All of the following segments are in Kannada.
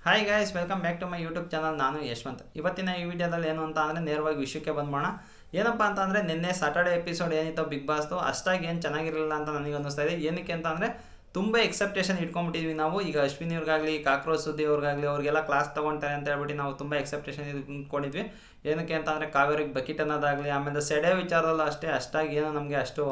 Hi guys, welcome back to my YouTube channel. ನಾನು ಯಶವಂತ್. ಇವತ್ತಿನ ಈ ವಿಡಿಯೋದಲ್ಲಿ ಏನು ಅಂತ ಅಂದರೆ ನೇರವಾಗಿ ವಿಷಯಕ್ಕೆ ಬಂದ್ಬೋಣ. ಏನಪ್ಪ ಅಂತ ಅಂದರೆ ನಿನ್ನೆ ಸಾಟರ್ಡೆ ಎಪಿಸೋಡ್ ಏನಿತ್ತು ಬಿಗ್ ಬಾಸ್ದು ಅಷ್ಟಾಗಿ ಏನು ಚೆನ್ನಾಗಿರಲಿಲ್ಲ ಅಂತ ನನಗೆ ಅನ್ನಿಸ್ತಾ ಇದೆ. ಏನಕ್ಕೆ ಅಂತ ಅಂದರೆ ತುಂಬ ಎಕ್ಸೆಪ್ಟೇಷನ್ ಇಟ್ಕೊಂಡ್ಬಿಟ್ಟಿದ್ವಿ ನಾವು. ಈಗ ಅಶ್ವಿನಿ ಅವ್ರಿಗಾಗಲಿ ಕಾಕ್ರೋಚ್ ಸುದ್ದಿ ಅವ್ರಿಗಾಗಲಿ ಅವ್ರಿಗೆಲ್ಲ ಕ್ಲಾಸ್ ತೊಗೊಳ್ತಾರೆ ಅಂತ ಹೇಳ್ಬಿಟ್ಟು ನಾವು ತುಂಬ ಎಕ್ಸೆಪ್ಟೇಷನ್ ಇಟ್ಕೊಂಡಿದ್ವಿ. ಏನಕ್ಕೆ ಅಂತ ಅಂದರೆ ಕಾವೇರಿಗೆ ಬಕೆಟ್ ಅನ್ನೋದಾಗಲಿ, ಆಮೇಲೆ ಸೆಡೆ ವಿಚಾರದಲ್ಲೂ ಅಷ್ಟೇ ಅಷ್ಟಾಗಿ ಏನೋ ನಮಗೆ ಅಷ್ಟು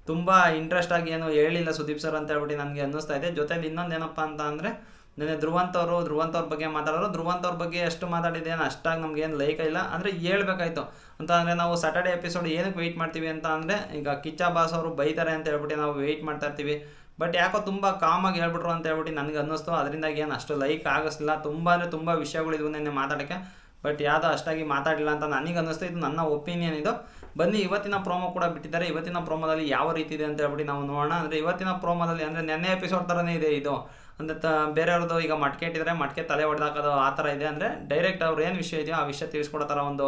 ತುಂಬ ಇಂಟ್ರೆಸ್ಟ್ ಆಗಿ ಏನು ಹೇಳಿಲ್ಲ ಸುದೀಪ್ ಸರ್ ಅಂತ ಹೇಳ್ಬಿಟ್ಟು ನನಗೆ ಅನ್ನಿಸ್ತಾ ಇದೆ. ಜೊತೆಲಿ ಇನ್ನೊಂದು ಏನಪ್ಪ ಅಂತ ಅಂದರೆ ನೆನ್ನೆ ಧ್ರುವಂತ್ ಅವ್ರ ಬಗ್ಗೆ ಮಾತಾಡೋರು. ಧ್ರುವಂತ್ ಅವ್ರ ಬಗ್ಗೆ ಎಷ್ಟು ಮಾತಾಡಿದ್ದೇನು ಅಷ್ಟಾಗಿ ನಮಗೇನು ಲೈಕ್ ಇಲ್ಲ. ಅಂದರೆ ಹೇಳ್ಬೇಕಾಯ್ತು ಅಂತ ಅಂದರೆ ನಾವು ಸಾಟರ್ಡೆ ಎಪಿಸೋಡ್ ಏನಕ್ಕೆ ವೆಯ್ಟ್ ಮಾಡ್ತೀವಿ ಅಂತ ಅಂದರೆ ಈಗ ಕಿಚ್ಚ ಬಾಸ್ ಅವರು ಬೈತಾರೆ ಅಂತ ಹೇಳ್ಬಿಟ್ಟು ನಾವು ವೆಯ್ಟ್ ಮಾಡ್ತಾ ಇರ್ತೀವಿ. ಬಟ್ ಯಾಕೋ ತುಂಬ ಕಾಮಾಗಿ ಹೇಳ್ಬಿಟ್ರು ಅಂತ ಹೇಳ್ಬಿಟ್ಟು ನನಗೆ ಅನ್ನಿಸ್ತು. ಅದರಿಂದಾಗಿ ಏನು ಅಷ್ಟು ಲೈಕ್ ಆಗಿಸ್ಲಿಲ್ಲ. ತುಂಬ ಅಂದರೆ ತುಂಬ ವಿಷಯಗಳಿದ್ವು ನೆನ್ನೆ ಮಾತಾಡೋಕ್ಕೆ. ಬಟ್ ಯಾವುದೋ ಅಷ್ಟಾಗಿ ಮಾತಾಡಿಲ್ಲ ಅಂತ ನನಗೆ ಅನ್ನಿಸ್ತು. ಇದು ನನ್ನ ಒಪಿನಿಯನ್. ಇದು ಬನ್ನಿ ಇವತ್ತಿನ ಪ್ರೋಮೋ ಕೂಡ ಬಿಟ್ಟಿದ್ದಾರೆ. ಇವತ್ತಿನ ಪ್ರೋಮೋದಲ್ಲಿ ಯಾವ ರೀತಿ ಇದೆ ಅಂತ ಹೇಳ್ಬಿಟ್ಟು ನಾವು ನೋಡೋಣ. ಅಂದರೆ ಇವತ್ತಿನ ಪ್ರೋಮೋದಲ್ಲಿ ಅಂದರೆ ನೆನ್ನೆ ಎಪಿಸೋಡ್ ಥರನೇ ಇದೆ ಇದು. ಅಂದರೆ ಬೇರೆಯವ್ರದ್ದು ಈಗ ಮಟ್ಕೆ ಇಟ್ಟಿದ್ರೆ ಮಟ್ಕೆ ತಲೆ ಹೊಡೆದಾಕೋದು ಆ ಥರ ಇದೆ. ಅಂದರೆ ಡೈರೆಕ್ಟ್ ಅವ್ರು ಏನು ವಿಷಯ ಇದೆಯೋ ಆ ವಿಷಯ ತಿಳಿಸ್ಕೊಡೋ ಥರ ಒಂದು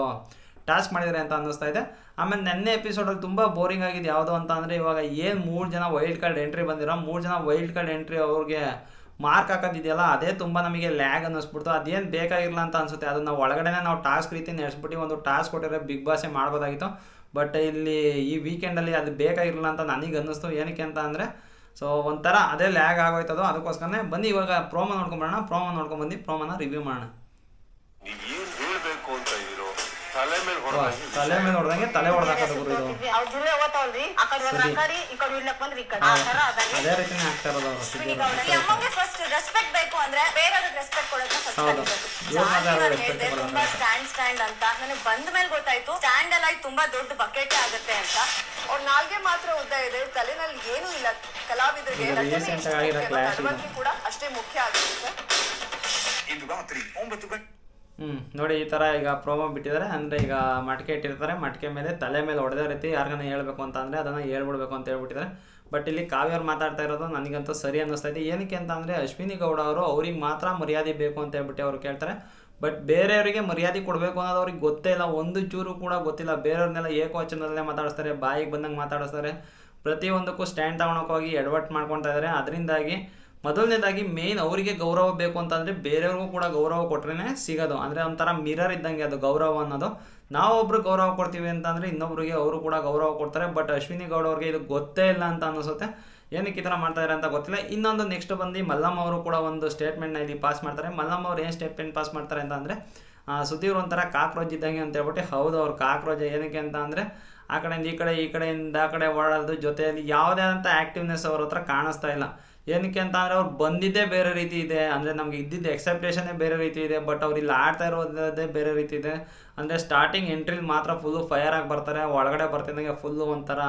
ಟಾಸ್ಕ್ ಮಾಡಿದ್ದಾರೆ ಅಂತ ಅನ್ನಿಸ್ತಾ ಇದೆ. ಆಮೇಲೆ ನೆನ್ನೆ ಎಪಿಸೋಡಲ್ಲಿ ತುಂಬ ಬೋರಿಂಗ್ ಆಗಿದೆ ಯಾವುದು ಅಂತ ಅಂದರೆ ಇವಾಗ ಏನು 3 ಜನ ವೈಲ್ಡ್ ಕಾರ್ಡ್ ಎಂಟ್ರಿ ಬಂದಿರೋ 3 ಜನ ವೈಲ್ಡ್ ಕಾರ್ಡ್ ಎಂಟ್ರಿ ಅವ್ರಿಗೆ ಮಾರ್ಕ್ ಹಾಕೋದಿದೆಯಲ್ಲ ಅದೇ ತುಂಬ ನಮಗೆ ಲ್ಯಾಗ್ ಅನ್ನಿಸ್ಬಿಡ್ತು. ಅದೇನು ಬೇಕಾಗಿರಲ್ಲ ಅಂತ ಅನಿಸುತ್ತೆ. ಅದನ್ನು ಒಳಗಡೆ ನಾವು ಟಾಸ್ಕ್ ರೀತಿ ನಡೆಸ್ಬಿಟ್ಟು ಒಂದು ಟಾಸ್ಕ್ ಕೊಟ್ಟಿದ್ರೆ ಬಿಗ್ ಬಾಸೇ ಮಾಡ್ಬೋದಾಗಿತ್ತು. ಬಟ್ ಇಲ್ಲಿ ಈ ವೀಕೆಂಡಲ್ಲಿ ಅದು ಬೇಕಾಗಿರಲಿಲ್ಲ ಅಂತ ನನಗೆ ಅನ್ನಿಸ್ತು. ಏನಕ್ಕೆ ಅಂತ ಅಂದರೆ ಸೊ ಒಂಥರ ಅದೇ ಲ್ಯಾಗ್ ಆಗೋಯ್ತದೋ. ಅದಕ್ಕೋಸ್ಕರನೇ ಬನ್ನಿ ಇವಾಗ ಪ್ರೋಮೋ ನೋಡ್ಕೊಂಬರೋಣ. ಪ್ರೋಮೋ ನೋಡ್ಕೊಂಡ್ಬಂದು ಪ್ರೋಮೋನ ರಿವ್ಯೂ ಮಾಡೋಣ. ತಲೆ ಮೇಲೆ ಹೊಡೆದಂಗೆ ತಲೆ ಹೊಡೆದಾಕೋದು ಗುರು ಇದು. ಅದೇ ರೀತಿನೇ ಆಗ್ತಾ ಇರೋದು. ಬಂದ ಮೇಲೆ ಗೊತ್ತಾಯ್ತು ಸ್ಟ್ಯಾಂಡ್ ಎಲ್ಲ ತುಂಬಾ ದೊಡ್ಡ ಬಕೆಟ್ ಆಗುತ್ತೆ ಅಂತ. ಅವ್ರ ನಾಲ್ಗೆ ಮಾತ್ರ ಉದ್ದ ಇದೆ, ತಲೆನಲ್ಲಿ ಏನು ಇಲ್ಲ. ಕಲಾವಿದರಿಗೆ ಕೂಡ ಅಷ್ಟೇ ಮುಖ್ಯ ಆಗುತ್ತೆ ಸರ್. ಇದು ರಾತ್ರಿ 9 ಗಂಟೆ ನೋಡಿ ಈ ಥರ ಈಗ ಪ್ರೋಮೋ ಬಿಟ್ಟಿದ್ದಾರೆ. ಅಂದರೆ ಈಗ ಮಟ್ಕೆ ಇಟ್ಟಿರ್ತಾರೆ, ಮಟ್ಕೆ ಮೇಲೆ ತಲೆ ಮೇಲೆ ಹೊಡೆದೇ ರೀತಿ ಯಾರಿಗಾನ ಹೇಳ್ಬೇಕು ಅಂತ ಅಂದರೆ ಅದನ್ನು ಹೇಳ್ಬಿಡ್ಬೇಕು ಅಂತ ಹೇಳ್ಬಿಟ್ಟಿದ್ದಾರೆ. ಬಟ್ ಇಲ್ಲಿ ಕಾವ್ಯವ್ರು ಮಾತಾಡ್ತಾ ಇರೋದು ನನಗಂತೂ ಸರಿ ಅನ್ನಿಸ್ತಾ ಇದೆ. ಏನಕ್ಕೆ ಅಂತ ಅಂದರೆ ಅಶ್ವಿನಿ ಗೌಡ ಅವರು ಅವ್ರಿಗೆ ಮಾತ್ರ ಮರ್ಯಾದೆ ಬೇಕು ಅಂತ ಹೇಳ್ಬಿಟ್ಟು ಅವ್ರು ಕೇಳ್ತಾರೆ. ಬಟ್ ಬೇರೆಯವರಿಗೆ ಮರ್ಯಾದೆ ಕೊಡಬೇಕು ಅನ್ನೋದು ಅವ್ರಿಗೆ ಗೊತ್ತೇ ಇಲ್ಲ, ಒಂದು ಚೂರು ಕೂಡ ಗೊತ್ತಿಲ್ಲ. ಬೇರೆಯವ್ರನ್ನೆಲ್ಲ ಏಕವಚನದಲ್ಲೇ ಮಾತಾಡಿಸ್ತಾರೆ, ಬಾಯಿಗೆ ಬಂದಂಗೆ ಮಾತಾಡಿಸ್ತಾರೆ. ಪ್ರತಿಯೊಂದಕ್ಕೂ ಸ್ಟ್ಯಾಂಡ್ ತಗೊಳಕ್ಕೋಗಿ ಎಡವಟ್ಟು ಮಾಡ್ಕೊತಾ ಇದ್ದಾರೆ. ಅದರಿಂದಾಗಿ ಮೊದಲನೇದಾಗಿ ಮೇಯ್ನ್ ಅವರಿಗೆ ಗೌರವ ಬೇಕು ಅಂತಂದರೆ ಬೇರೆಯವ್ರಿಗೂ ಕೂಡ ಗೌರವ ಕೊಟ್ರೇ ಸಿಗೋದು. ಅಂದರೆ ಒಂಥರ ಮಿರರ್ ಇದ್ದಂಗೆ ಅದು ಗೌರವ ಅನ್ನೋದು. ನಾವೊಬ್ರು ಗೌರವ ಕೊಡ್ತೀವಿ ಅಂತಂದರೆ ಇನ್ನೊಬ್ರಿಗೆ ಅವರು ಕೂಡ ಗೌರವ ಕೊಡ್ತಾರೆ. ಬಟ್ ಅಶ್ವಿನಿ ಗೌಡ ಅವ್ರಿಗೆ ಇದು ಗೊತ್ತೇ ಇಲ್ಲ ಅಂತ ಅನಿಸುತ್ತೆ. ಏನಕ್ಕೆ ಈ ಥರ ಮಾಡ್ತಾಯಿದ್ದಾರೆ ಅಂತ ಗೊತ್ತಿಲ್ಲ. ಇನ್ನೊಂದು ನೆಕ್ಸ್ಟ್ ಬಂದು ಮಲ್ಲಮ್ಮ ಅವರು ಕೂಡ ಒಂದು ಸ್ಟೇಟ್ಮೆಂಟ್ನ ಇಲ್ಲಿ ಪಾಸ್ ಮಾಡ್ತಾರೆ. ಮಲ್ಲಮ್ಮ ಅವ್ರು ಏನು ಸ್ಟೇಟ್ಮೆಂಟ್ ಪಾಸ್ ಮಾಡ್ತಾರೆ ಅಂತ ಅಂದರೆ ಸುದೀರ್ ಒಂಥರ ಕಾಕ್ರೋಚ್ ಇದ್ದಂಗೆ ಅಂತ ಹೇಳ್ಬಿಟ್ಟು. ಹೌದು, ಅವ್ರು ಕಾಕ್ರೋಚ್. ಏನಕ್ಕೆ ಅಂತ ಅಂದರೆ ಆ ಕಡೆಯಿಂದ ಈ ಕಡೆ, ಈ ಕಡೆಯಿಂದ ಆ ಕಡೆ ಓಡಾಡೋದು, ಜೊತೆಯಲ್ಲಿ ಯಾವುದೇ ಅಂತ ಆ್ಯಕ್ಟಿವ್ನೆಸ್ ಅವ್ರ ಹತ್ರ ಕಾಣಿಸ್ತಾ ಇಲ್ಲ. ಏನಕ್ಕೆ ಅಂತ ಅಂದರೆ ಅವ್ರು ಬಂದಿದ್ದೇ ಬೇರೆ ರೀತಿ ಇದೆ. ಅಂದರೆ ನಮಗೆ ಇದ್ದಿದ್ದು ಎಕ್ಸೆಪ್ಟೇಷನ್ನೇ ಬೇರೆ ರೀತಿ ಇದೆ. ಬಟ್ ಅವ್ರು ಇಲ್ಲಿ ಆಡ್ತಾ ಇರೋದೇ ಬೇರೆ ರೀತಿ ಇದೆ. ಅಂದರೆ ಸ್ಟಾರ್ಟಿಂಗ್ ಎಂಟ್ರಿಲಿ ಮಾತ್ರ ಫುಲ್ಲು ಫೈರ್ ಆಗಿ ಬರ್ತಾರೆ, ಒಳಗಡೆ ಬರ್ತಿದ್ದಂಗೆ ಫುಲ್ಲು ಒಂಥರ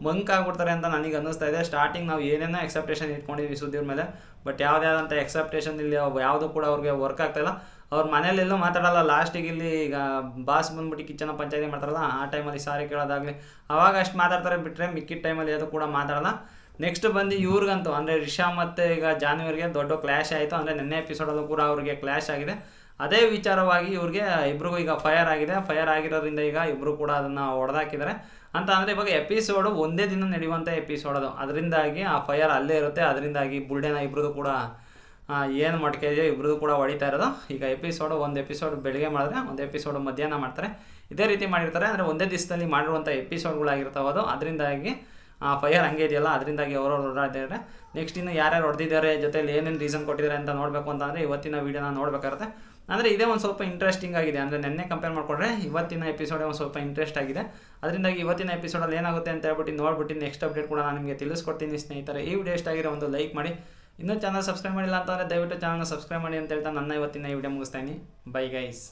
ಮಂಕ್ ಆಗಿಬಿಡ್ತಾರೆ ಅಂತ ನನಗೆ ಅನ್ನಿಸ್ತಾ ಇದೆ. ಸ್ಟಾರ್ಟಿಂಗ್ ನಾವು ಏನೇನೋ ಎಕ್ಸೆಪ್ಟೇಷನ್ ಇಟ್ಕೊಂಡಿದ್ವಿ ಸುದ್ದಿರ ಮೇಲೆ. ಬಟ್ ಯಾವುದಾದಂಥ ಎಕ್ಸೆಪ್ಟೇಷನ್ ಇಲ್ಲಿ ಯಾವುದು ಕೂಡ ಅವ್ರಿಗೆ ವರ್ಕ್ ಆಗ್ತಾಯಿಲ್ಲ. ಅವ್ರ ಮನೇಲೆಲ್ಲೂ ಮಾತಾಡಲ್ಲ. ಲಾಸ್ಟಿಗೆ ಇಲ್ಲಿ ಈಗ ಬಾಸ್ ಬಂದ್ಬಿಟ್ಟು ಕಿಚನ ಪಂಚಾಯತಿ ಮಾಡ್ತಾರಲ್ಲ ಆ ಟೈಮಲ್ಲಿ ಸಾರಿ ಕೇಳೋದಾಗಲಿ ಅವಾಗ ಅಷ್ಟು ಮಾತಾಡ್ತಾರೆ. ಬಿಟ್ಟರೆ ಮಿಕ್ಕಿದ ಟೈಮಲ್ಲಿ ಅದು ಕೂಡ ಮಾತಾಡಲ್ಲ. ನೆಕ್ಸ್ಟ್ ಬಂದು ಇವ್ರಿಗಂತೂ ಅಂದರೆ ರಿಷಾ ಮತ್ತು ಈಗ ಜಾನ್ವಿಯವ್ರಿಗೆ ದೊಡ್ಡ ಕ್ಲ್ಯಾಶ್ ಆಯಿತು. ಅಂದರೆ ನೆನ್ನೆ ಎಪಿಸೋಡಲ್ಲೂ ಕೂಡ ಅವ್ರಿಗೆ ಕ್ಲ್ಯಾಶ್ ಆಗಿದೆ. ಅದೇ ವಿಚಾರವಾಗಿ ಇವ್ರಿಗೆ ಇಬ್ರಿಗೂ ಈಗ ಫೈರ್ ಆಗಿದೆ. ಫೈರ್ ಆಗಿರೋದ್ರಿಂದ ಈಗ ಇಬ್ಬರು ಕೂಡ ಅದನ್ನು ಹೊಡೆದಾಕಿದ್ದಾರೆ ಅಂತ. ಅಂದರೆ ಇವಾಗ ಎಪಿಸೋಡು ಒಂದೇ ದಿನ ನಡೆಯುವಂಥ ಎಪಿಸೋಡ್ ಅದು. ಅದರಿಂದಾಗಿ ಆ ಫೈರ್ ಅಲ್ಲೇ ಇರುತ್ತೆ. ಅದರಿಂದಾಗಿ ಬುಲ್ಡೇನ ಇಬ್ಬರದು ಕೂಡ ಏನು ಮಟ್ಕೆ ಇದೆಯೋ ಇಬ್ಬರದು ಕೂಡ ಹೊಡಿತಾ ಇರೋದು. ಈಗ ಒಂದು ಎಪಿಸೋಡ್ ಬೆಳಿಗ್ಗೆ ಮಾಡಿದ್ರೆ ಒಂದು ಎಪಿಸೋಡ್ ಮಧ್ಯಾಹ್ನ ಮಾಡ್ತಾರೆ. ಇದೇ ರೀತಿ ಮಾಡಿರ್ತಾರೆ. ಅಂದರೆ ಒಂದೇ ದಿವಸದಲ್ಲಿ ಮಾಡಿರುವಂಥ ಎಪಿಸೋಡ್ಗಳಾಗಿರ್ತಾವೆ ಅದು. ಅದರಿಂದಾಗಿ ಫೈರ್ ಹಂಗೆ ಇದೆಯಲ್ಲ, ಅದರಿಂದಾಗಿ ಅವ್ರವ್ರು ಹೊಡೆದಿದ್ದಾರೆ. ನೆಕ್ಸ್ಟ್ ಇನ್ನು ಯಾರ್ಯಾರು ಹೊಡೆದಿದ್ದಾರೆ, ಜೊತೆಲಿ ಏನೇನು ರೀಸನ್ ಕೊಟ್ಟಿದ್ದಾರೆ ಅಂತ ನೋಡಬೇಕು ಅಂತ ಅಂದರೆ ಇವತ್ತಿನ ವೀಡಿಯೋನ ನೋಡಬೇಕಾಗುತ್ತೆ. ಅಂದರೆ ಇದೇ ಒಂದು ಸ್ವಲ್ಪ ಇಂಟ್ರೆಸ್ಟಿಂಗ್ ಆಗಿದೆ. ಅಂದರೆ ನೆನ್ನೆ ಕಂಪೇರ್ ಮಾಡಿಕೊಂಡ್ರೆ ಇವತ್ತಿನ ಎಪಿಸೋಡೇ ಒಂದು ಸ್ವಲ್ಪ ಇಂಟ್ರೆಸ್ಟ್ ಆಗಿದೆ. ಅದರಿಂದಾಗಿ ಇವತ್ತಿನ ಎಪಿಸೋಡಲ್ಲಿ ಏನಾಗುತ್ತೆ ಅಂತ ಹೇಳ್ಬಿಟ್ಟು ನೋಡ್ಬಿಟ್ಟು ನೆಕ್ಸ್ಟ್ ಅಪ್ಡೇಟ್ ಕೂಡ ನಾನು ನಿಮಗೆ ತಿಳಿಸ್ಕೊಡ್ತೀನಿ ಸ್ನೇಹಿತರೆ. ಈ ವಿಡಿಯೋ ಇಷ್ಟ ಆಗಿರೋ ಒಂದು ಲೈಕ್ ಮಾಡಿ. ಇನ್ನೂ ಚಾನಲ್ ಸಬ್ಸ್ಕ್ರೈಬ್ ಮಾಡಿಲ್ಲ ಅಂತಂದರೆ ದಯವಿಟ್ಟು ಚಾನಲ್ನ ಸಬ್ಸ್ಕ್ರೈಬ್ ಮಾಡಿ ಅಂತ ಹೇಳ್ತಾ ನನ್ನ ಇವತ್ತಿನ ವಿಡಿಯೋ ಮುಗಿಸ್ತೀನಿ. Bye guys.